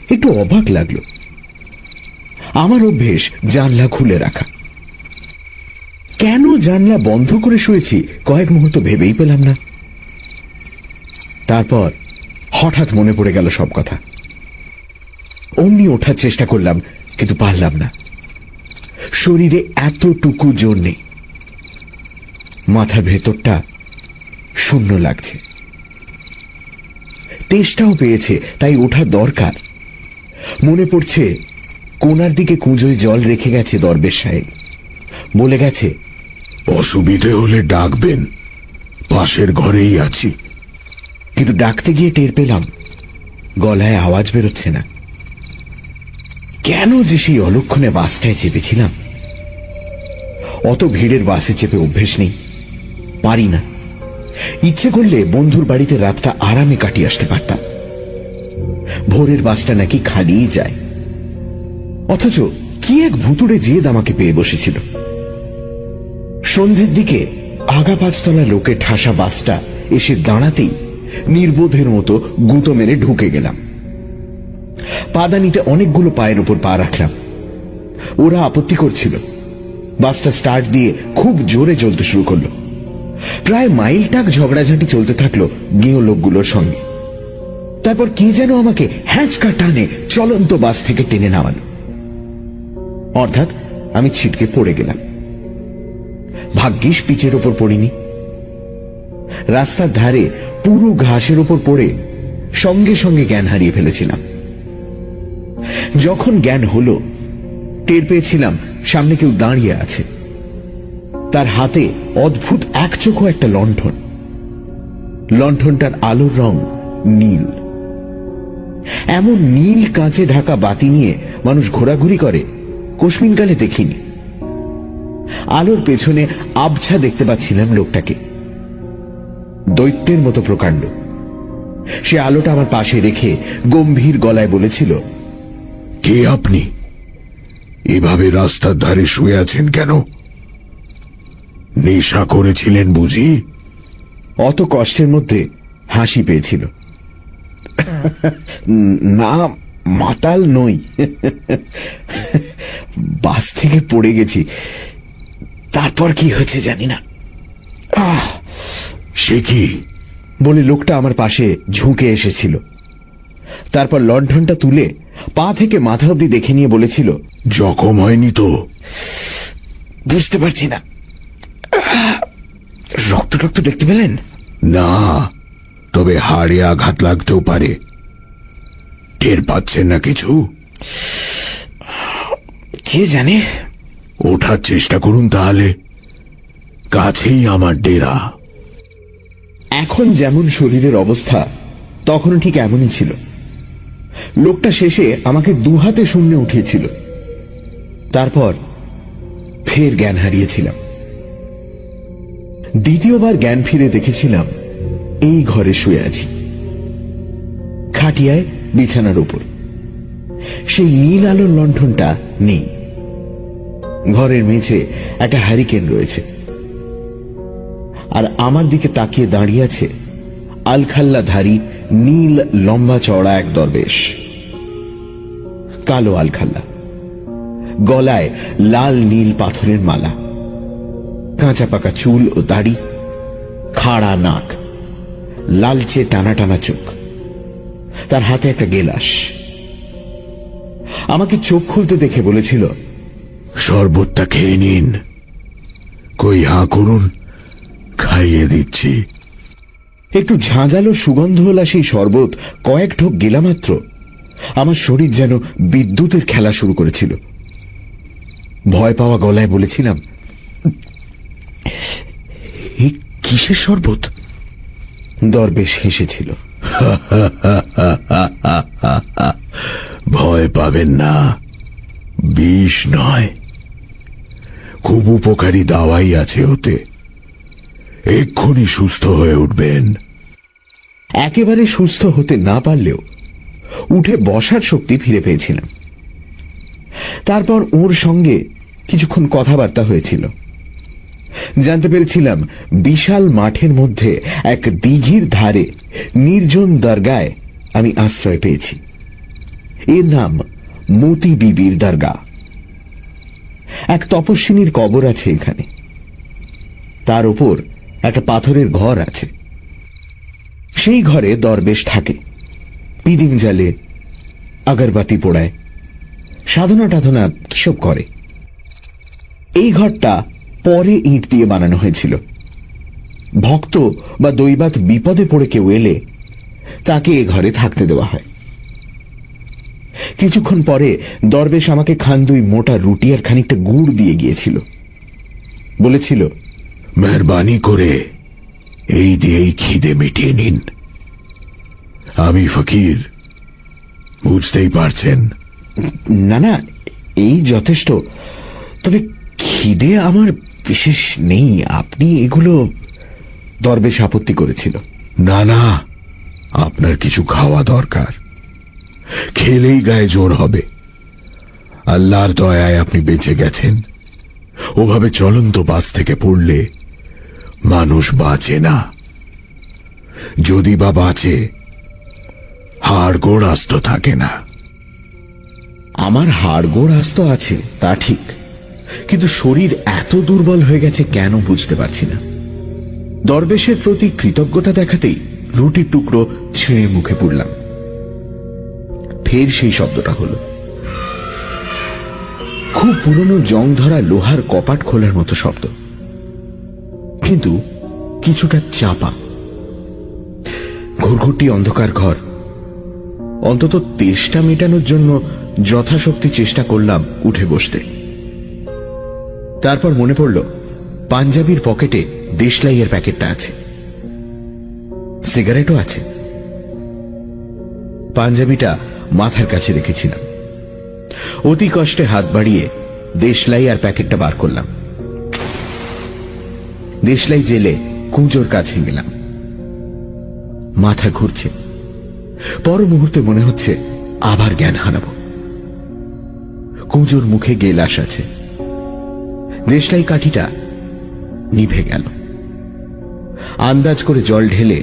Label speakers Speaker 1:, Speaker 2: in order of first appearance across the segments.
Speaker 1: একটু অবাক লাগলো। আমার অভ্যেস জানলা খুলে রাখা। কেন জানলা বন্ধ করে শুয়েছি কয়েক মুহূর্ত ভেবেই পেলাম না। তারপর হঠাৎ মনে পড়ে গেল সব কথা। অমনি ওঠার চেষ্টা করলাম, কিন্তু পারলাম না। শরীরে এতটুকু জোর নেই। মাথার ভেতরটা শূন্য লাগছে। তেষ্টাও পেয়েছে, তাই ওঠা দরকার। মনে পড়ছে কোনার দিকে কুঁজোয় জল রেখে গেছে দরবেশ সাহেব। বলে গেছে,
Speaker 2: অসুবিধে হলে ডাকবেন, পাশের ঘরেই আছি।
Speaker 1: কিন্তু ডাকতে গিয়ে টের পেলাম গলায় আওয়াজ বেরোচ্ছে না। কেন যে সেই অলক্ষণে বাসটায় চেপেছিলাম? অত ভিড়ের বাসে চেপে অভ্যেস নেই, পারি না। ইচ্ছে করলে বন্ধুর বাড়িতে রাতটা আরামে কাটিয়ে আসতে পারতাম। ভোরের বাসটা নাকি খালিই যায়, অথচ কি এক ভুতুড়ে জেদ আমাকে পেয়ে বসেছিল। সন্ধ্যের দিকে আগা পাঁচতলা লোকে ঠাসা বাসটা এসে দাঁড়াতেই নির্বোধের মতো গুঁতো মেরে ঢুকে গেলাম। পাদানিতে অনেকগুলো পায়ের উপর পা রাখলাম। ওরা আপত্তি করছিল। বাসটা স্টার্ট দিয়ে খুব জোরে চলতে শুরু করলো। প্রায় মাইলটাক ঝগড়াঝাঁটি চলতে থাকলো গেঁয়ো লোকগুলোর সঙ্গে। তারপর কে যেন আমাকে হ্যাঁচকা টানে চলন্ত বাস থেকে টেনে নামালো। অর্থাৎ আমি ছিটকে পড়ে গেলাম। ভাগ্যিস পিচের ওপর পড়িনি। রাস্তার ধারে পুরো ঘাসের ওপর পড়ে সঙ্গে সঙ্গে জ্ঞান হারিয়ে ফেলেছিলাম। যখন জ্ঞান হলো, টের পেয়েছিলাম সামনে কেউ দাঁড়িয়ে আছে। তার হাতে অদ্ভুত একচোখো একটা লণ্ঠন। লণ্ঠনটার আলোর রং নীল। এমন নীল কাঁচে ঢাকা বাতি নিয়ে মানুষ ঘোরাঘুরি করে কোশমিনকালে দেখিনি। আলোর পেছনে আবছা দেখতে পাচ্ছিলাম লোকটাকে। দৈত্যের মতো প্রকাণ্ড। সে আলোটা আমার পাশে রেখে গম্ভীর গলায় বলেছিল,
Speaker 2: কে আপনি? এভাবে রাস্তার ধারে শুয়ে আছেন কেন? নেশা করেছিলেন বুঝি?
Speaker 1: অত কষ্টের মধ্যে হাসি পেয়েছিল। না, মাতাল নই। বাস থেকে পড়ে গেছি, তারপর কি হয়েছে জানি না।
Speaker 2: সে কি
Speaker 1: বলে লোকটা আমার পাশে ঝুঁকে এসেছিল। তারপর লণ্ঠনটা তুলে পা থেকে মাথা অবধি দেখে নিয়ে বলেছিল,
Speaker 2: জখম হয়নি তো?
Speaker 1: বুঝতে পারছি না। রক্ত টক্ত দেখতে পেলেন?
Speaker 2: না, তবে হাড়ে আঘাত লাগতেও পারে। টের পাচ্ছেন না কিছু?
Speaker 1: কে জানে।
Speaker 2: ওঠার চেষ্টা করুন তাহলে, কাছেই আমার ডেরা।
Speaker 1: এখন যেমন শরীরের অবস্থা তখন ঠিক এমনই ছিল। লোকটা শেষে আমাকে দুহাতে শূন্যে উঠিয়েছিল। তারপর ফের জ্ঞান হারিয়েছিলাম। দ্বিতীয়বার জ্ঞান ফিরে দেখেছিলাম এই ঘরে শুয়ে আছি, খাটিয়ায় বিছানার উপর। সেই নীল আলোর লণ্ঠনটা নেই। ঘরের মেঝে একটা হ্যারিকেন রয়েছে, আর আমার দিকে তাকিয়ে দাঁড়িয়ে আছে আলখাল্লাধারী নীল লম্বা চওড়া এক দরবেশ। কালো আলখাল্লা, গলায় লাল নীল পাথরের মালা, কাঁচা পাকা চুল ও দাড়ি, খাড়া নাক, লালচে টানা টানা চোখ। তার হাতে একটা গেলাস। আমাকে চোখ খুলতে দেখে বলেছিল,
Speaker 2: শরবতটা খেয়ে নিন। কই হাঁ করুন, খাইয়ে দিচ্ছি।
Speaker 1: একটু ঝাঁঝালো সুগন্ধওয়ালা সেই শরবত কয়েক ঢোক গেলা মাত্র আমার শরীর যেন বিদ্যুতের খেলা শুরু করেছিল। ভয় পাওয়া গলায় বলেছিলাম, এই কিসের শরবত? দরবেশ হেসেছিল।
Speaker 2: ভয় পাবেন না, বিষ নয়, খুব উপকারী দাওয়াই আছে ওতে। এক্ষুনি সুস্থ হয়ে উঠবেন।
Speaker 1: একেবারে সুস্থ হতে না পারলেও উঠে বসার শক্তি ফিরে পেয়েছিলাম। তারপর ওর সঙ্গে কিছুক্ষণ কথাবার্তা হয়েছিল। জানতে পেরেছিলাম বিশাল মাঠের মধ্যে এক দিঘির ধারে নির্জন দরগায় আমি আশ্রয় পেয়েছি। এর নাম মতি বিবির দরগা। এক তপস্বিনীর কবর আছে এখানে। তার উপর একটা পাথরের ঘর আছে। সেই ঘরে দরবেশ থাকে, পিদিম জ্বালে, আগরবাতি পোড়ায়, সাধনা টাধনা কিসব করে। এই ঘরটা পরে ইট দিয়ে বানানো হয়েছিল। ভক্ত বা দৈবাত বিপদে পড়ে কেউ এলে তাকে এ ঘরে থাকতে দেওয়া হয়। কিছুক্ষণ পরে দরবেশ আমাকে খান্দুই মোটা রুটি আর খানিকটা গুড় দিয়ে গিয়েছিল। বলেছিল,
Speaker 2: মেহরবানি করে এই দিয়েই খিদে মিটিয়ে নিন। আমি ফকির, বুঝতেই পারছেন।
Speaker 1: না না, এই যথেষ্ট। তবে খিদে আমার বিশেষ নেই, আপনি এগুলো। দরবেশ আপত্তি করেছিল।
Speaker 2: না না, আপনার কিছু খাওয়া দরকার। খেলেই গায়ে জোর হবে। আল্লাহর দয়ায় আপনি বেঁচে গেছেন। ওভাবে চলন্ত বাস থেকে পড়লে মানুষ বাঁচে না। যদি বা বাঁচে, হাড় গোড় আস্ত থাকে না।
Speaker 1: আমার হাড়গোড় আস্ত আছে তা ঠিক, কিন্তু শরীর এত দুর্বল হয়ে গেছে কেন বুঝতে পারছি না। দরবেশের প্রতি কৃতজ্ঞতা দেখাতেই রুটির টুকরো ছিঁড়ে মুখে পুড়লাম। ফের সেই শব্দটা হলো, খুব পুরনো জং ধরা লোহার কপাট খোলার মতো শব্দ, কিন্তু কিছুটা চাপা। ঘুরঘুরটি অন্ধকার ঘর। অন্তত তেষ্টা মেটানোর জন্য যথাশক্তি চেষ্টা করলাম উঠে বসতে। তারপর মনে পড়ল পাঞ্জাবির পকেটে দেশলাইয়ের প্যাকেটটা আছে, সিগারেটও আছে। পাঞ্জাবিটা মাথার কাছে রেখেছিলাম। অতি কষ্টে হাত বাড়িয়ে দেশলাই আর প্যাকেটটা বার করলাম। দেশলাই জেলে কুঁজোর কাছে গেলাম। মাথা ঘুরছে। পর মুহূর্তে মনে হচ্ছে আবার জ্ঞান হারাবো। কুঁজোর মুখে গেলাস আছে। দেশলাই কাঠিটা নিভে গেল। আন্দাজ করে জল ঢেলে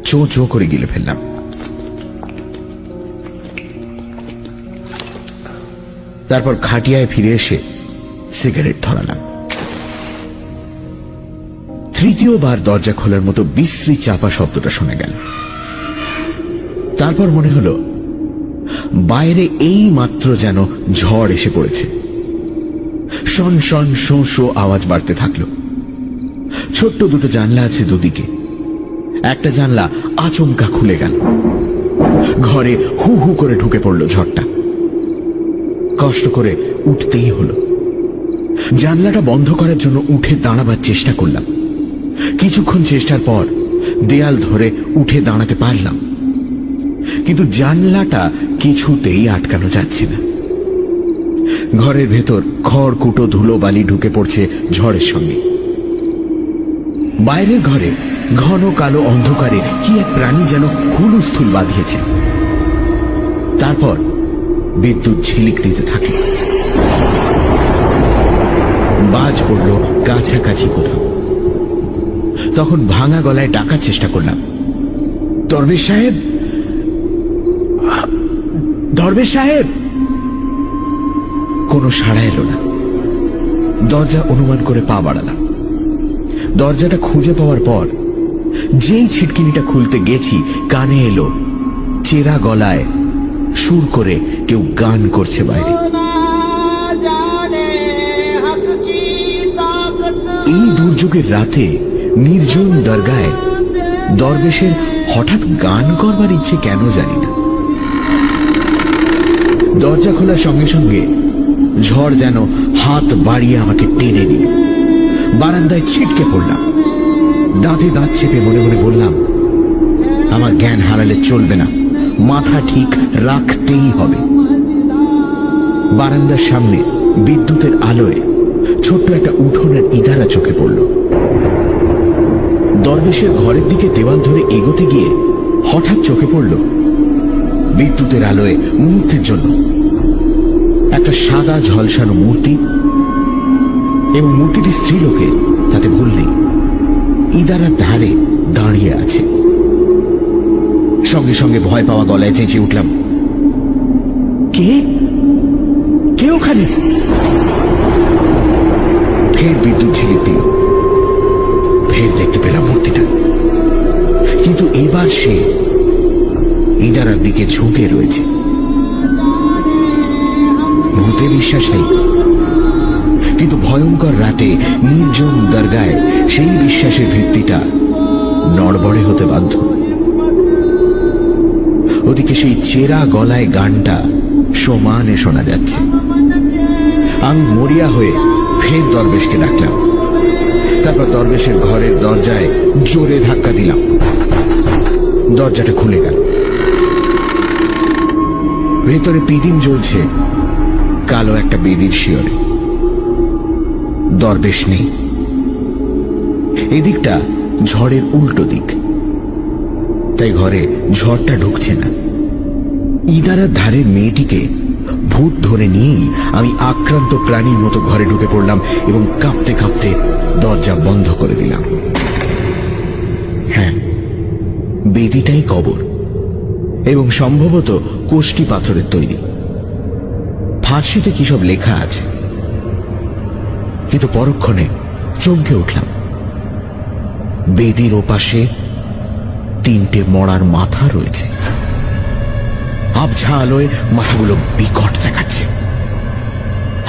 Speaker 1: চোঁ চোঁ করে গিলে ফেললাম। তারপর খাটিয়ায় ফিরে এসে সিগারেট ধরালাম। তৃতীয়বার দরজা খোলার মতো বিশ্রী চাপা শব্দটা শোনা গেল। তারপর মনে হলো বাইরে এই মাত্র যেন ঝড় এসে পড়েছে। শন শন শো শো আওয়াজ বাড়তে থাকলো। ছোট্ট দুটো জানলা আছে দুদিকে। একটা জানলা আচমকা খুলে গেল। ঘরে হু হু করে ঢুকে পড়ল ঝড়টা। কষ্ট করে উঠতেই হলো। জানলাটা বন্ধ করার জন্য উঠে দাঁড়াবার চেষ্টা করলাম। কিছুক্ষণ চেষ্টার পর দেয়াল ধরে উঠে দাঁড়াতে পারলাম, কিন্তু জানলাটা কিছুতেই আটকানো যাচ্ছে না। ঘরের ভেতর খড় কুটো ধুলো বালি ঢুকে পড়ছে ঝড়ের সঙ্গে। বাইরের ঘরে ঘন কালো অন্ধকারে কি এক প্রাণী যেন হুলুস্থুল বাঁধিয়েছে। তারপর বিদ্যুৎ ঝিলিক দিতে থাকে। বাজ পড়ল কাছাকাছি কোথাও। তখন ভাঙা গলায় ডাকার চেষ্টা করলাম, দরবেশ সাহেব, দরবেশ সাহেব। কোনো সাড়া এলো না। দরজা অনুমান করে পা বাড়ালাম। দরজাটা খুঁজে পাওয়ার পর যেই ছিটকিনিটা খুলতে গেছি, কানে এলো চেরা গলায় সুর করে কেউ গান করছে বাইরে। এই দুর্যোগের রাতে নির্জন দরগায় দরবেশের হঠাৎ গান করবার ইচ্ছে কেন জানি না। দরজা খোলার সঙ্গে সঙ্গে ঝড় যেন হাত বাড়িয়ে আমাকে টেনে নিল। বারান্দায় ছিটকে পড়লাম। দাঁতে দাঁত চেপে মনে মনে বললাম, আমার জ্ঞান হারালে চলবে না, মাথা ঠিক রাখতেই হবে। বারান্দার সামনে বিদ্যুতের আলোয় ছোট্ট একটা উঠোনের ইদারা চোখে পড়ল। দরবেশের ঘরের দিকে দেওয়াল ধরে এগোতে গিয়ে হঠাৎ চোখে পড়ল বিদ্যুতের আলোয় মুহূর্তের জন্য একটা সাদা ঝলসানো মূর্তি, এবং মূর্তিটি স্ত্রীলোকের, তাতে ভুল নেই। ইদারার ধারে দাঁড়িয়ে আছে। সঙ্গে সঙ্গে ভয় পাওয়া গলায় চেঁচিয়ে উঠলাম, কে কে ওখানে? ফের বিদ্যুৎ ঝিলিক দিল। ফের দেখতে পেলাম মূর্তিটা, কিন্তু এবার সে ইদারার দিকে ঝুঁকে রয়েছে। ভূতে বিশ্বাস নেই, কিন্তু ভয়ঙ্কর রাতে নির্জন দরগায় সেই বিশ্বাসের ভিত্তিটা নড়বড়ে হতে বাধ্য। ওদিকে সেই চেরা গলায় গানটা সমানে শোনা যাচ্ছে। আমি মরিয়া হয়ে ফের দরবেশকে ডাকলাম। তারপর দরবেশের ঘরের দরজায় জোরে ধাক্কা দিলাম। দরজাটা খুলে গেল। ভেতরে পিদিম জ্বলছে কালো একটা বেদির শিয়রে। দরবেশ নেই। এদিকটা ঝড়ের উল্টো দিক, তাই ঘরে ঝড়টা ঢুকছে না। ইদারার ধারের মেয়েটিকে ভূত ধরে নিয়েই আমি আক্রান্ত প্রাণীর মতো ঘরে ঢুকে পড়লাম এবং কাঁপতে কাঁপতে দরজা বন্ধ করে দিলাম। হ্যাঁ, বেদিটাই কবর এবং সম্ভবত কোষ্টি পাথরের তৈরি। ফার্সিতে কি সব লেখা আছে, কিন্তু পরক্ষণে চমকে উঠলাম। বেদির ওপাশে 3টে মরার মাথা রয়েছে। আবঝা আলোয় মাথাগুলো বিকট দেখাচ্ছে।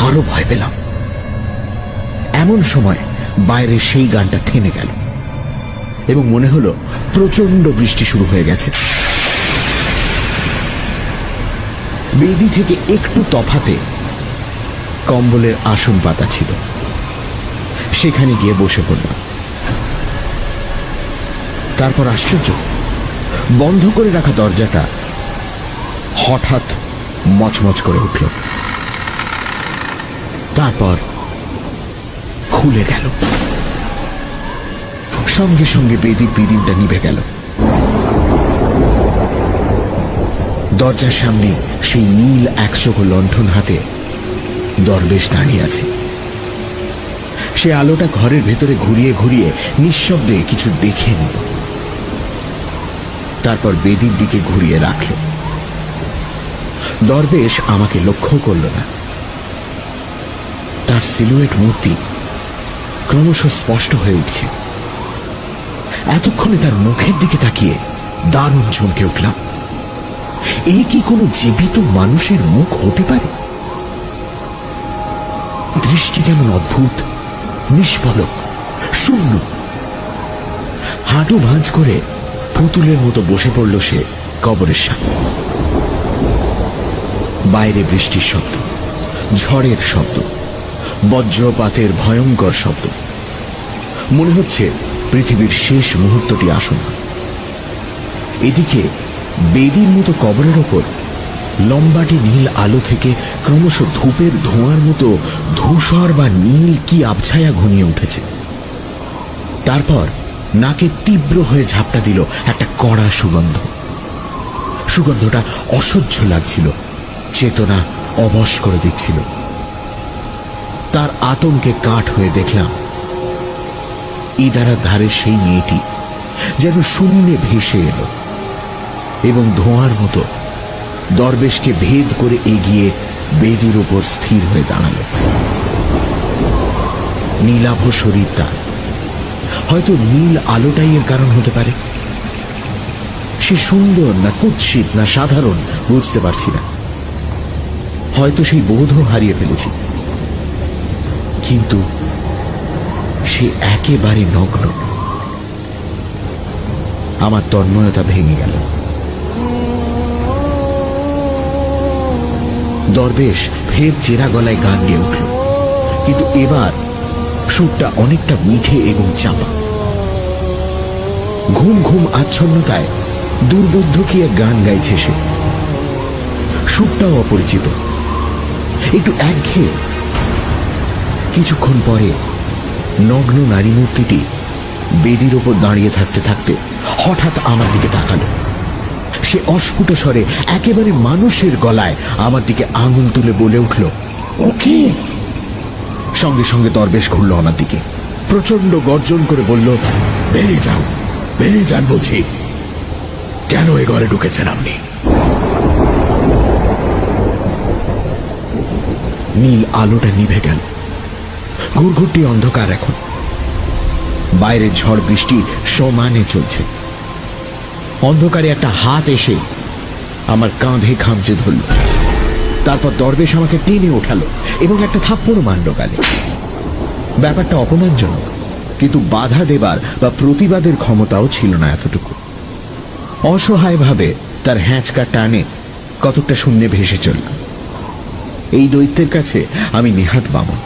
Speaker 1: আরো ভয় পেলাম। এমন সময় বাইরে সেই গানটা থেমে গেল এবং মনে হলো প্রচন্ড বৃষ্টি শুরু হয়ে গেছে। বেদি থেকে একটু তফাতে কম্বলের আসন পাতা ছিল। সেখানে গিয়ে বসে পড়লাম। তারপর আশ্চর্য, বন্ধ করে রাখা দরজাটা হঠাৎ মচমচ করে উঠল। তারপর খুলে গেল। সঙ্গে সঙ্গে বেদির পিদিমটা নিভে গেল। দরজার সামনে সেই নীল একচোখ লণ্ঠন হাতে দরবেশ দাঁড়িয়ে আছে। সে আলোটা ঘরের ভেতরে ঘুরিয়ে ঘুরিয়ে নিঃশব্দে কিছু দেখে নিল। তারপর বেদির দিকে ঘুরিয়ে রাখল। দরবেশ আমাকে লক্ষ্য করল না। তার সিলুয়েট মূর্তি ক্রমশ স্পষ্ট হয়ে উঠছে। এতক্ষণে তার মুখের দিকে তাকিয়ে দারুণ চমকে উঠলাম। এই কি কোনো জীবিত মানুষের মুখ হতে পারে? দৃষ্টি কেমন অদ্ভুত, নিষ্পলক, শূন্য। হাঁটু ভাঁজ করে পুতুলের মতো বসে পড়ল সে কবরের সামনে। বাইরে বৃষ্টির শব্দ, ঝড়ের শব্দ, বজ্রপাতের ভয়ঙ্কর শব্দ। মনে হচ্ছে পৃথিবীর শেষ মুহূর্তটি আসন্ন। এদিকে বেদির মতো কবরের ওপর লম্বাটি নীল আলো থেকে ক্রমশ ধূপের ধোঁয়ার মতো ধূসর বা নীল কি আবছায়া ঘনিয়ে উঠেছে। তারপর নাকে তীব্র হয়ে ঝাপটা দিল একটা কড়া সুগন্ধ। সুগন্ধটা অসহ্য লাগছিল, চেতনা অবশ করে দিচ্ছিল। তার আতঙ্কে কাঠ হয়ে দেখলাম ইদারার ধারে সেই মেয়েটি যেন শূন্যে ভেসে এলো এবং ধোঁয়ার মতো দরবেশকে ভেদ করে এগিয়ে বেদির উপর স্থির হয়ে দাঁড়াল। নীলাভ শরীর তার। হয়তো নীল আলোটাই এর কারণ হতে পারে। সে সুন্দর না কুৎসিত না সাধারণ বুঝতে পারছি না। হয়তো সেই বোধও হারিয়ে ফেলেছি। কিন্তু সে একেবারে নগ্ন। আমার তন্ময়তা ভেঙে গেল। দরবেশ ফের চেরা গলায় গান গেয়ে উঠল, কিন্তু এবার সুরটা অনেকটা মিঠে এবং চাপা। ঘুম ঘুম আচ্ছন্নতায় দুর্বোধ্য কি এক গান গাইছে সে। সুরটাও অপরিচিত, একটু একঘেয়ে। কিছুক্ষণ পরে নগ্ন নারী মূর্তিটি বেদির ওপর দাঁড়িয়ে থাকতে থাকতে হঠাৎ আমার দিকে তাকালো। সে অস্ফুট স্বরে একেবারে মানুষের গলায় আমার দিকে আঙুল তুলে বলে উঠল, ওকে। সঙ্গে সঙ্গে দরবেশ ঘুরল আমার দিকে, প্রচন্ড গর্জন করে বলল, বেরিয়ে যাও, বেরিয়ে যান বলছি। কেন এ ঘরে ঢুকেছেন আপনি? নীল আলোটা নিভে গেল। ঘুরঘুরটি অন্ধকার এখন। বাইরের ঝড় বৃষ্টি সমানে চলছে। অন্ধকারে একটা হাত এসে আমার কাঁধে খামচে ধরল। তারপর দরবেশ আমাকে টেনে ওঠালো এবং একটা থাপ্পড় মারল গালে। ব্যাপারটা অপমানজনক, কিন্তু বাধা দেবার বা প্রতিবাদের ক্ষমতাও ছিল না এতটুকু। অসহায়ভাবে তার হ্যাঁচকা টানে কতকটা শূন্যে ভেসে চললাম। এই দৈত্যের কাছে আমি নেহাত বামন।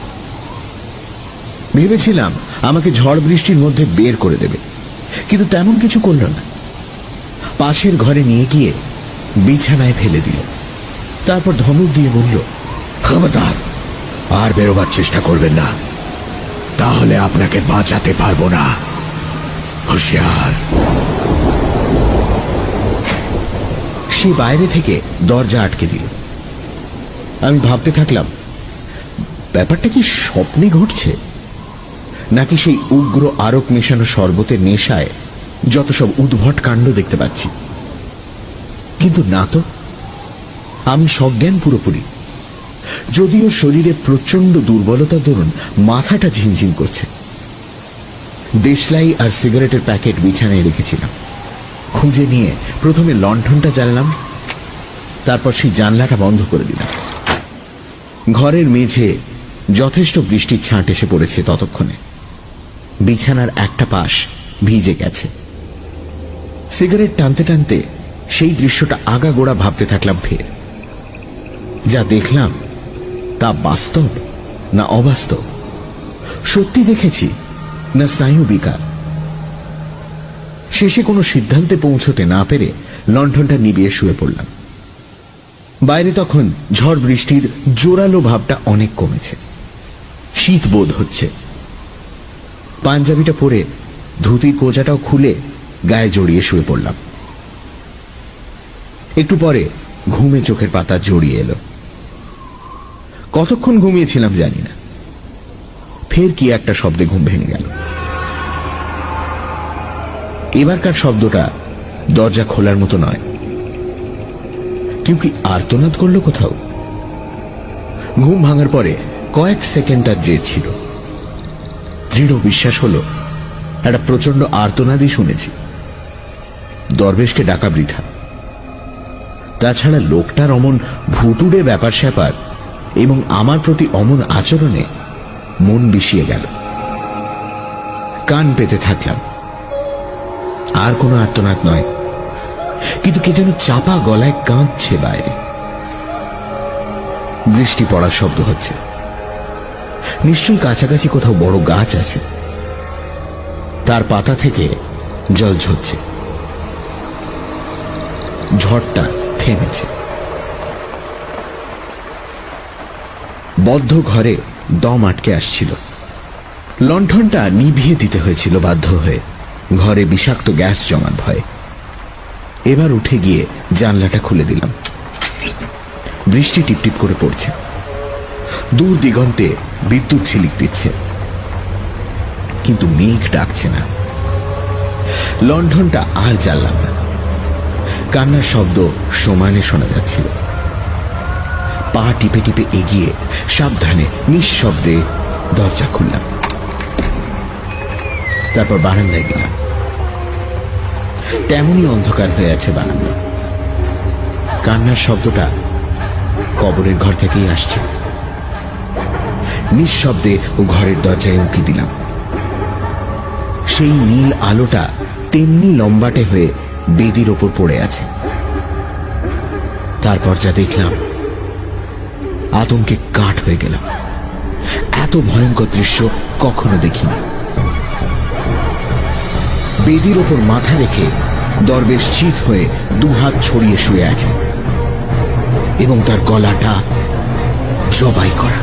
Speaker 1: ভেবেছিলাম আমাকে ঝড় বৃষ্টির মধ্যে বের করে দেবে, কিন্তু তেমন কিছু করল না। পাশের ঘরে নিয়ে গিয়ে বিছানায় ফেলে দিল। তারপর ধমক দিয়ে বলল,
Speaker 2: খবরদার, আর বেরোবার চেষ্টা করবেন না, তাহলে আপনাকে বাঁচাতে পারবো না। হুঁশিয়ার।
Speaker 1: সে বাইরে থেকে দরজা আটকে দিল। আমি ভাবতে থাকলাম, ব্যাপারটা কি স্বপ্নে ঘটছে, নাকি সেই উগ্র আরক মেশানো শরবতের নেশায় যত সব উদ্ভট কাণ্ড দেখতে পাচ্ছি। কিন্তু না তো, আমি সজ্ঞান পুরোপুরি। যদিও শরীরে প্রচন্ড দুর্বলতার দরুন মাথাটা ঝিমঝিম করছে। দেশলাই আর সিগারেটের প্যাকেট বিছানায় রেখেছিলাম। খুঁজে নিয়ে প্রথমে লণ্ঠনটা জ্বাললাম, তারপর সেই জানলাটা বন্ধ করে দিলাম। ঘরের মেঝে যথেষ্ট বৃষ্টির ছাঁট এসে পড়েছে ততক্ষণে। বিছানার একটা পাশ ভিজে গেছে। সিগারেট টানতে টানতে সেই দৃশ্যটা আগাগোড়া ভাবতে থাকলাম। ফের যা দেখলাম তা বাস্তব না অবাস্তব, সত্যি দেখেছি না স্নায়ু বিকার। শেষে কোনো সিদ্ধান্তে পৌঁছতে না পেরে লণ্ঠনটা নিভিয়ে শুয়ে পড়লাম। বাইরে তখন ঝড় বৃষ্টির জোরালো ভাবটা অনেক কমেছে। শীত বোধ হচ্ছে। পাঞ্জাবিটা পরে ধুতির কোজাটাও খুলে গায়ে জড়িয়ে শুয়ে পড়লাম। একটু পরে ঘুমে চোখের পাতা জড়িয়ে এলো। কতক্ষণ ঘুমিয়েছিলাম জানি না। ফের কি একটা শব্দে ঘুম ভেঙে গেল। এবারকার শব্দটা দরজা খোলার মতো নয়। কেউ কি আর্তনাদ করলো কোথাও? ঘুম ভাঙার পরে কয়েক সেকেন্ড তার জের ছিল। দৃঢ় বিশ্বাস হলো একটা প্রচন্ড আর্তনাদই শুনেছি। দরবেশকে ডাকা বৃথা। তাছাড়া লোকটার অমন ভুতুড়ে ব্যাপার স্যাপার এবং আমার প্রতি অমন আচরণে মন বিষিয়ে গেল। কান পেতে থাকলাম। আর কোনো আর্তনাদ নয়, কিন্তু কে যেন চাপা গলায় কাঁদছে বাইরে। বৃষ্টি পড়ার শব্দ হচ্ছে। নিশ্চয়ই কাছাকাছি কোথাও বড় গাছ আছে, তার পাতা থেকে জল ঝরছে। ঝড়টা থেমেছে। বদ্ধ ঘরে দম আটকে আসছিল। লণ্ঠনটা নিভিয়ে দিতে হয়েছিল বাধ্য হয়ে, ঘরে বিষাক্ত গ্যাস জমার ভয়ে। এবার উঠে গিয়ে জানলাটা খুলে দিলাম। বৃষ্টি টিপটিপ করে পড়ছে। দূর দিগন্তে বিদ্যুৎ ঝিলিক দিচ্ছে, কিন্তু মেঘ ডাকছে না। লণ্ঠনটা আর জ্বাললাম না। কান্নার শব্দ সমানে শোনা যাচ্ছিল। পা টিপে টিপে এগিয়ে সাবধানে নিঃশব্দে দরজা খুললাম। তারপর বারান্দায় গেলাম। তেমনই অন্ধকার হয়ে আছে বারান্দা। কান্নার শব্দটা কবরের ঘর থেকেই আসছে। নিঃশব্দে ও ঘরের দরজায় উঁকি দিলাম। সেই নীল আলোটা তেমনি লম্বাটে হয়ে বেদির ওপর পড়ে আছে। তারপর যা দেখলাম, আতঙ্কে কাঠ হয়ে গেলাম। এত ভয়ঙ্কর দৃশ্য কখনো দেখিনি। বেদির ওপর মাথা রেখে দরবেশ চিত হয়ে দুহাত ছড়িয়ে শুয়ে আছে এবং তার গলাটা জবাই করা।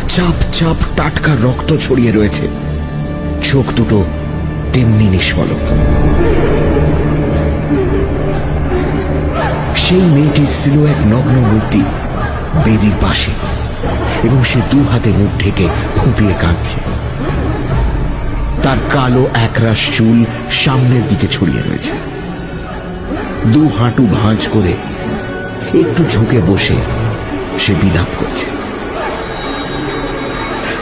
Speaker 1: চাপ চাপ টাটকা রক্ত ছড়িয়ে রয়েছে। চোখ দুটো তেমনি নিষ্পলক। সেই মেয়েটির সিলুয়েট নগ্ন মূর্তি বেদির পাশে, এবং সে দু হাতে মুখ ঢেকে ফুঁপিয়ে কাঁদছে। তার কালো একরাশ চুল সামনের দিকে ছড়িয়ে রয়েছে। দু হাঁটু ভাঁজ করে একটু ঝুঁকে বসে সে বিলাপ করছে।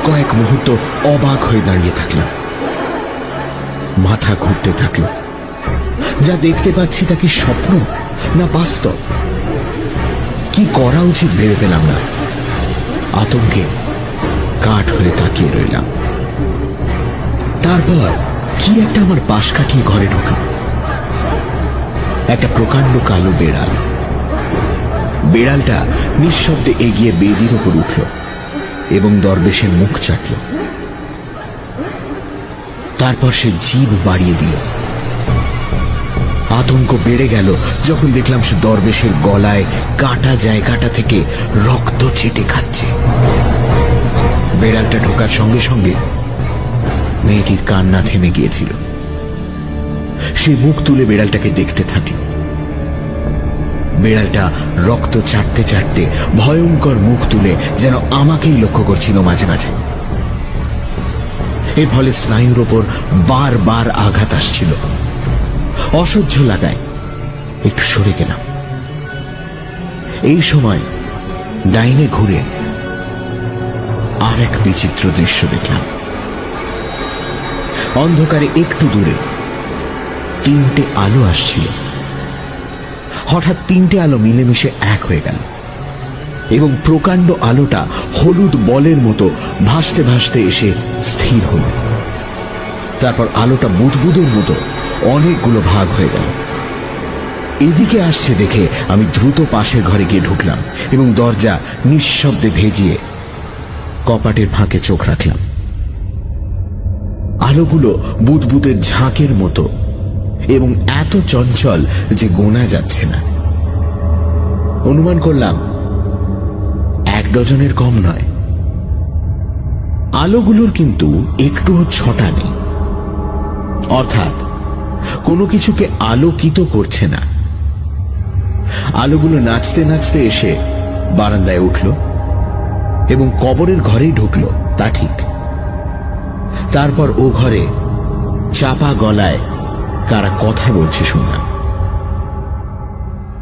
Speaker 1: কয়েক মুহূর্ত অবাক হয়ে দাঁড়িয়ে থাকলাম। মাথা ঘুরতে থাকলো। যা দেখতে পাচ্ছি তা কি স্বপ্ন না বাস্তব? কি করা উচিত ভেবে পেলাম না। আতঙ্কে কাঠ হয়ে তাকিয়ে রইলাম। তারপর কি একটা আমার পাশ কাটিয়ে ঘরে ঢোকা। একটা প্রকাণ্ড কালো বেড়াল। বেড়ালটা নিঃশব্দে এগিয়ে বেদির উপর উঠল এবং দরবেশের মুখ চাটল। তারপর সে জিভ বাড়িয়ে দিল। আতঙ্ক বেড়ে গেল যখন দেখলাম সে দরবেশের গলায় কাটা জায়গাটা থেকে রক্ত ছেটে খাচ্ছে। বেড়ালটা ঢোকার সঙ্গে সঙ্গে মেয়েটির কান্না থেমে গিয়েছিল। সে মুখ তুলে বেড়ালটাকে দেখতে থাকল। বেড়ালটা রক্ত চাটতে চাটতে ভয়ঙ্কর মুখ তুলে যেন আমাকেই লক্ষ্য করছিল মাঝে মাঝে। এর ফলে স্নায়ুর ওপর বারবার আঘাত আসছিল। অসহ্য লাগায় একটু সরে গেলাম। এই সময় ডাইনে ঘুরে আর এক বিচিত্র দৃশ্য দেখলাম। অন্ধকারে একটু দূরে তিনটে আলো আসছিল। হঠাৎ তিনটে আলো মিলেমিশে এক হয়ে গেল এবং প্রকাণ্ড আলোটা হলুদ বলের মতো ভাসতে ভাসতে এসে স্থির হল। তারপর আলোটা বুদবুদের মতো অনেকগুলো ভাগ হয়ে গেল। এদিকে আসছে দেখে আমি দ্রুত পাশের ঘরে গিয়ে ঢুকলাম এবং দরজা নিঃশব্দে ভেজিয়ে কপাটের ফাঁকে চোখ রাখলাম। আলোগুলো বুদবুদের ঝাঁকের মতো এবং এত চঞ্চল যে গোনা যাচ্ছে না। অনুমান করলাম 1 ডজনের কম নয়। আলোগুলোর কিন্তু একটুও ছটা নেই, অর্থাৎ কোনো কিছুকে আলোকিত করছে না। আলোগুলো নাচতে নাচতে এসে বারান্দায় উঠল এবং কবরের ঘরেই ঢুকল, তা ঠিক। তারপর ও ঘরে চাপা গলায় কারা কথা বলছে শুনলাম।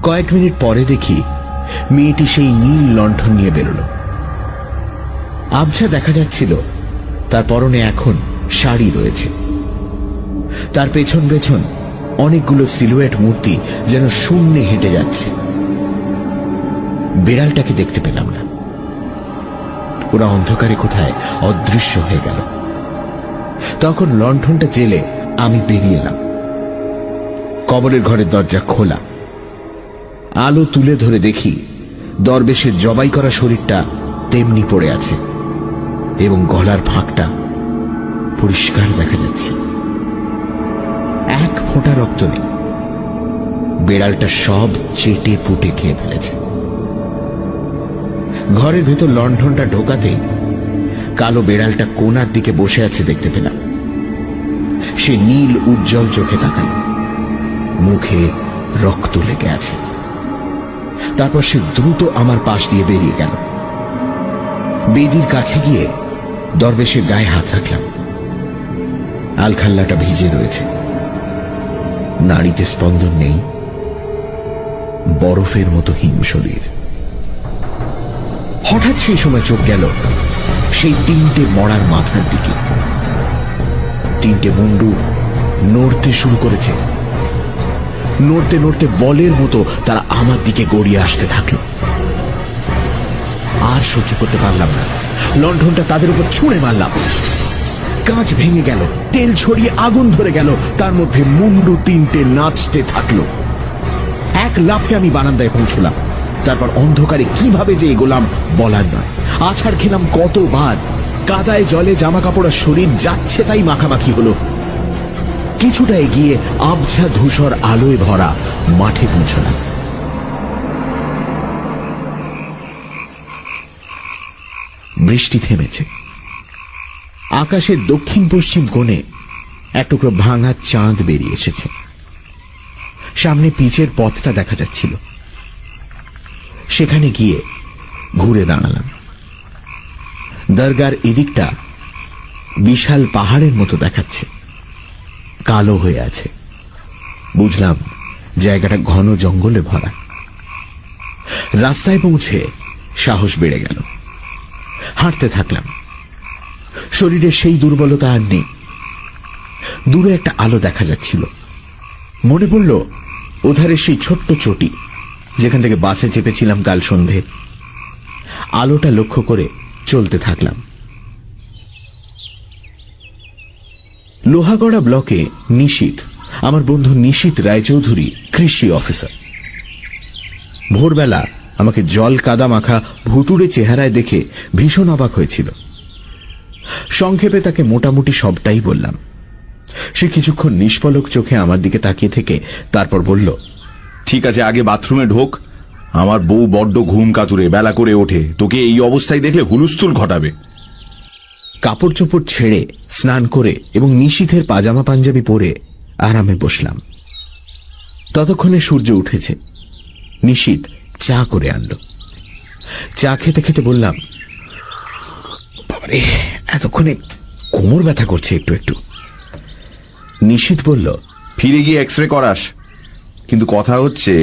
Speaker 1: কয়েক মিনিট পরে দেখি মেয়েটি সেই নীল লণ্ঠন নিয়ে বেরোল। আবছা দেখা যাচ্ছিল তার পরনে এখন শাড়ি রয়েছে। তার পেছন পেছন অনেকগুলো সিলুয়েট মূর্তি যেন শূন্যে হেঁটে যাচ্ছে। বেড়ালটাকে দেখতে পেলাম না। ওরা অন্ধকারে কোথায় অদৃশ্য হয়ে গেল। তখন লণ্ঠনটা জেলে আমি বেরিয়ে এলাম। কবরের ঘরের দরজা খোলা। আলো তুলে ধরে দেখি দরবেশের জবাই করা শরীরটা তেমনি পড়ে আছে এবং গলার ফাঁকটা পরিষ্কার দেখা যাচ্ছে। এক ফোঁটা রক্ত নেই। বেড়ালটা সব চেটে পুটে খেয়ে ফেলেছে। ঘরের ভেতর লণ্ঠনটা ঢোকাতে কালো বেড়ালটা কোণার দিকে বসে আছে দেখতে পেলাম। সে নীল উজ্জ্বল চোখে তাকাল। মুখে রক্ত লেগে আছে। তারপর সে দ্রুত আমার পাশ দিয়ে বেরিয়ে গেল। বেদির কাছে গিয়ে দরবেশের গায়ে হাত রাখলাম। আলখাল্লাটা ভিজে রয়েছে। নাড়িতে স্পন্দন নেই। বরফের মতো হিম শরীর। হঠাৎ সেই সময় চোখ গেল সেই তিনটে মরার মাথার দিকে। তিনটে মুন্ডু নড়তে শুরু করেছে। নড়তে নড়তে বলের মতো তারা আমার দিকে গড়িয়ে আসতে থাকলো। আর সহ্য করতে পারলাম না। লণ্ঠনটা তাদের উপর ছুঁড়ে মারলাম। কাঁচ ভেঙে গেল, তেল ছড়িয়ে আগুন ধরে গেল। তার মধ্যে মুন্ডু তিনটে নাচতে থাকলো। এক লাফে আমি বারান্দায় পৌঁছলাম। তারপর অন্ধকারে কিভাবে যে এগোলাম বলার নয়। আছাড় খেলাম কতবার। কাদায় জলে জামা কাপড় শরীর যাচ্ছে তাই মাখামাখি হলো। কিছুটা এগিয়ে আবছা ধূসর আলোয় ভরা মাঠে পৌঁছলাম। বৃষ্টি থেমেছে। আকাশের দক্ষিণ পশ্চিম কোণে এক টুকরো ভাঙা চাঁদ বেরিয়ে এসেছে। সামনে পিচের পথটা দেখা যাচ্ছিল। সেখানে গিয়ে ঘুরে দাঁড়ালাম। দরগার এদিকটা বিশাল পাহাড়ের মতো দেখাচ্ছে। কালো হয়ে আছে। বুঝলাম জায়গাটা ঘন জঙ্গলে ভরা। রাস্তায় পৌঁছে সাহস বেড়ে গেল। হাঁটতে থাকলাম। শরীরে সেই দুর্বলতা আর নেই। দূরে একটা আলো দেখা যাচ্ছিল। মনে পড়ল ওধারে সেই ছোট্ট চটি যেখান থেকে বাসে চেপেছিলাম কাল সন্ধে। আলোটা লক্ষ্য করে চলতে থাকলাম। লোহাগড়া ব্লকে নিশীথ, আমার বন্ধু নিশীথ রায়চৌধুরী কৃষি অফিসার। ভোরবেলা আমাকে জল কাদা মাখা ভুতুড়ে চেহারায় দেখে ভীষণ অবাক হয়েছিল। সংক্ষেপে তাকে মোটামুটি সবটাই বললাম। সে কিছুক্ষণ নিষ্পলক চোখে আমার দিকে তাকিয়ে থেকে তারপর বলল,
Speaker 3: ঠিক আছে, আগে বাথরুমে ঢোক। আমার বউ বড্ড ঘুম কাতুরে, বেলা করে ওঠে, তোকে এই অবস্থায় দেখলে হুলুস্থুল ঘটাবে।
Speaker 1: কাপড় চোপড় ছেড়ে স্নান করে এবং নিশীথের পাজামা পাঞ্জাবি পরে আরামে বসলাম। ততক্ষণে সূর্য উঠেছে। নিশীথ চা করে আনলো। চা খেতে খেতে বললাম, বাবারে, এতক্ষণে কোমর ব্যথা করছে একটু একটু। নিশীথ বলল,
Speaker 3: ফিরে গিয়ে এক্স রে করাস। কিন্তু কথা হচ্ছে,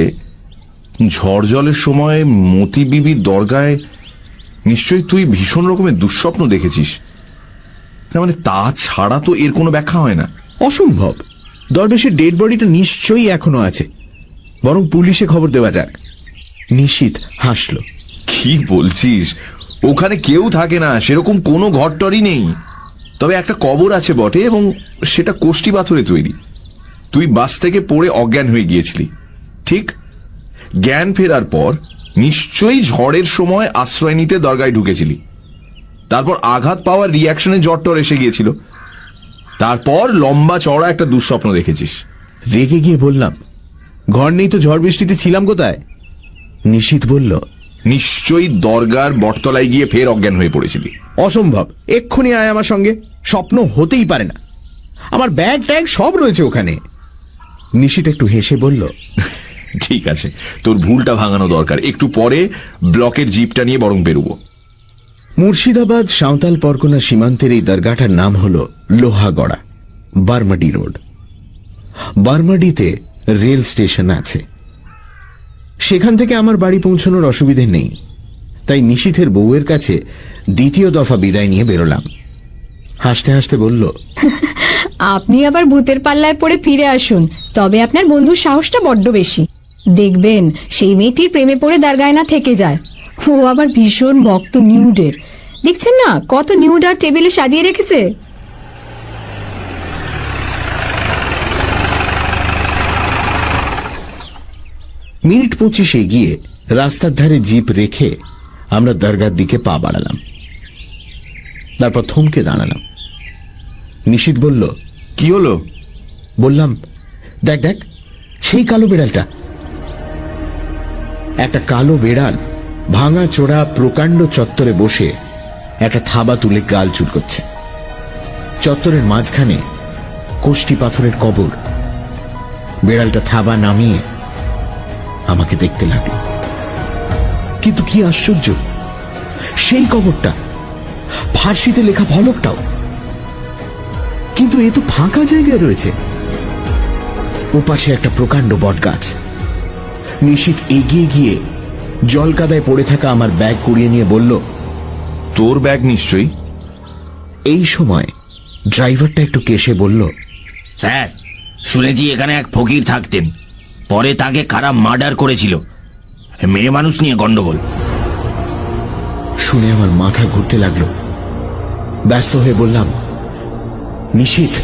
Speaker 3: ঝড় জলের সময় মতি বিবির দরগায় নিশ্চয়ই তুই ভীষণ রকমের দুঃস্বপ্ন দেখেছিস। না মানে তা ছাড়া তো এর কোনো ব্যাখ্যা হয় না।
Speaker 1: অসম্ভব। দরবেশের ডেড বডিটা নিশ্চয়ই এখনো আছে, বরং পুলিশে খবর দেওয়া যাক। নিশীথ হাসল।
Speaker 3: কি বলছিস? ওখানে কেউ থাকে না, সেরকম কোনো ঘরটরই নেই। তবে একটা কবর আছে বটে, এবং সেটা কোষ্টি পাথরে তৈরি। তুই বাস থেকে পড়ে অজ্ঞান হয়ে গিয়েছিলি, ঠিক? জ্ঞান ফেরার পর নিশ্চয়ই ঝড়ের সময় আশ্রয় নিতে দরগায় ঢুকেছিলি। তারপর আঘাত পাওয়ার রিয়াকশনে জ্বরটর এসে গিয়েছিল। তারপর লম্বা চড়া একটা দুঃস্বপ্ন দেখেছিস।
Speaker 1: রেগে গিয়ে বললাম, ঘর নেই তো ঝড় বৃষ্টিতে ছিলাম কোথায়? নিশীথ বলল,
Speaker 3: নিশ্চয়ই দরগার বটতলায় গিয়ে ফের অজ্ঞান হয়ে পড়েছিলি।
Speaker 1: অসম্ভব, এক্ষুনি আয় আমার সঙ্গে। স্বপ্ন হতেই পারে না, আমার ব্যাগ ট্যাগ সব রয়েছে ওখানে। নিশীথ একটু হেসে বলল,
Speaker 3: ঠিক আছে, তোর ভুলটা ভাঙানো দরকার। একটু পরে ব্লকের জিপটা নিয়ে বরং বেরোবো।
Speaker 1: মুর্শিদাবাদ সাঁওতাল পরগনা সীমান্তের এই দরগাটার নাম হল লোহাগড়া, বারমাডি রোড। বারমাডিতে রেল স্টেশন আছে। সেখান থেকে আমার বাড়ি পৌঁছানোর অসুবিধে নেই। তাই নিশীথের বউয়ের কাছে দ্বিতীয় দফা বিদায় নিয়ে বেরোলাম। হাসতে হাসতে বলল,
Speaker 4: আপনি আবার ভূতের পাল্লায় পড়ে ফিরে আসুন, তবে আপনার বন্ধুর সাহসটা বড্ড বেশি। দেখবেন সেই মেয়েটির প্রেমে পড়ে দরগায় না থেকে যায়। ও আবার ভীষণ ভক্ত নিউডের। দেখছেন না কত নিউড আর টেবিলে সাজিয়ে রেখেছে।
Speaker 1: মিনিট 25 গিয়ে রাস্তার ধারে জিপ রেখে আমরা দরগার দিকে পা বাড়ালাম। তারপর থমকে দাঁড়ালাম। নিশীথ বলল,
Speaker 3: কি হলো?
Speaker 1: বললাম, দেখ দেখ, সেই কালো বেড়ালটা। একটা কালো বেড়াল ভাঙা চোরা প্রকাণ্ড চত্বরে বসে একটা থাবা তুলে গাল চুলকোচ্ছে। চত্বরের মাঝখানে কোষ্টি পাথরের কবর। বেড়ালটা থাবা নামিয়ে আমাকে দেখতে লাগলো। কিন্তু কি আশ্চর্য, সেই কবরটা, ফার্সিতে লেখা ফলকটাও। কিন্তু এ তো ফাঁকা জায়গায় রয়েছে। ওপাশে একটা প্রকাণ্ড বটগাছ। নিশীথ এগিয়ে গিয়ে জল কাদায় পড়ে থাকা আমার ব্যাগ কুড়িয়ে নিয়ে বলল,
Speaker 3: তোর ব্যাগ নিশ্চয়ই।
Speaker 1: এই সময় ড্রাইভারটা একটু কেশে বলল,
Speaker 5: স্যার, শুনেছি এখানে এক ফকির থাকতেন, পরে তাকে খারাপ মার্ডার করেছিল। মেয়ে মানুষ নিয়ে গন্ডগোল।
Speaker 1: শুনে আমার মাথা ঘুরতে লাগলো। ব্যস্ত হয়ে বললাম, নিশীথ,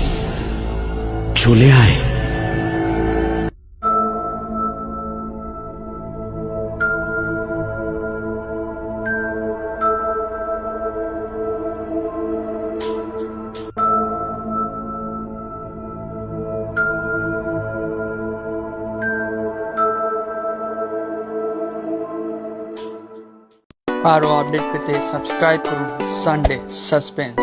Speaker 1: চলে আয়।
Speaker 6: আরও আপডেট পেতে সাবস্ক্রাইব করুন সানডে সাসপেন্স।